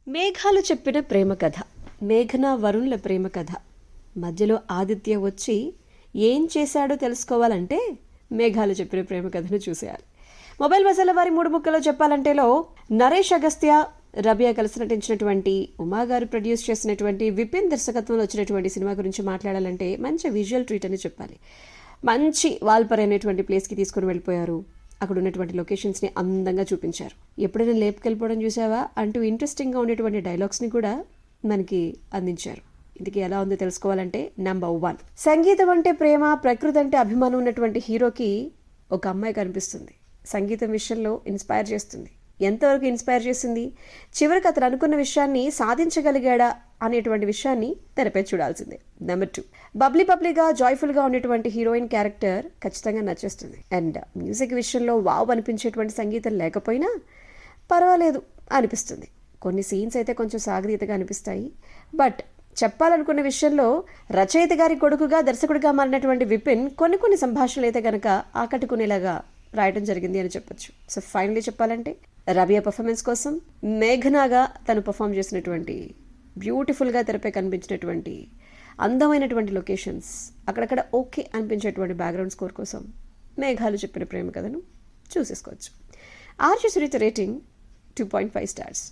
మేఘాలు చెప్పిన ప్రేమ కథ, మేఘన వరుణ్ల ప్రేమ కథ. మధ్యలో ఆదిత్య వచ్చి ఏం చేశాడో తెలుసుకోవాలంటే మేఘాలు చెప్పిన ప్రేమ కథను చూసేయాలి. మొబైల్ మసాలా వారి 3 ముక్కలో చెప్పాలంటేలో నరేష్ అగస్త్య, రబియా కలిసి నటించినటువంటి, ఉమా గారు ప్రొడ్యూస్ చేసినటువంటి, విపిన్ దర్శకత్వంలో వచ్చినటువంటి సినిమా గురించి మాట్లాడాలంటే మంచి విజువల్ ట్రీట్ అని చెప్పాలి. మంచి వాల్పర్ అనేటువంటి ప్లేస్కి తీసుకుని వెళ్ళిపోయారు. అక్కడ ఉన్నటువంటి లొకేషన్స్ని అందంగా చూపించారు. ఎప్పుడైనా లేపుకెళ్ళిపోవడం చూసావా అంటూ ఇంట్రెస్టింగ్గా ఉండేటువంటి డైలాగ్స్ని కూడా మనకి అందించారు. ఇందుకు ఎలా ఉందో తెలుసుకోవాలంటే నెంబర్ 1, సంగీతం అంటే ప్రేమ, ప్రకృతి అంటే అభిమానం ఉన్నటువంటి హీరోకి ఒక అమ్మాయి కనిపిస్తుంది. సంగీతం విషయంలో ఇన్స్పైర్ చేస్తుంది. ఎంతవరకు ఇన్స్పైర్ చేసింది, చివరికి అతను అనుకున్న విషయాన్ని సాధించగలిగాడా అనేటువంటి విషయాన్ని తెరపై చూడాల్సిందే. నెంబర్ 2, బబ్లీగా జాయ్ఫుల్గా ఉండేటువంటి హీరోయిన్ క్యారెక్టర్ ఖచ్చితంగా నచ్చేస్తుంది. అండ్ మ్యూజిక్ విషయంలో వావ్ అనిపించేటువంటి సంగీతం లేకపోయినా పర్వాలేదు అనిపిస్తుంది. కొన్ని సీన్స్ అయితే కొంచెం సాగతీతగా అనిపిస్తాయి. బట్ చెప్పాలనుకున్న విషయంలో రచయిత గారి కొడుకుగా దర్శకుడిగా మారినటువంటి విపిన్ కొన్ని సంభాషణలు అయితే కనుక ఆకట్టుకునేలాగా రాయడం జరిగింది అని చెప్పొచ్చు. సో ఫైనలీ చెప్పాలంటే రబియా పర్ఫార్మెన్స్ కోసం మేఘనాగా తను పర్ఫామ్ చేసినటువంటి, బ్యూటిఫుల్గా తెరపై కనిపించినటువంటి అందమైనటువంటి లొకేషన్స్, అక్కడక్కడ ఓకే అనిపించేటువంటి బ్యాక్గ్రౌండ్ స్కోర్ కోసం మేఘాలు చెప్పిన ప్రేమ కథను చూసేసుకోవచ్చు. RJ Sunitha rating 2.5 stars.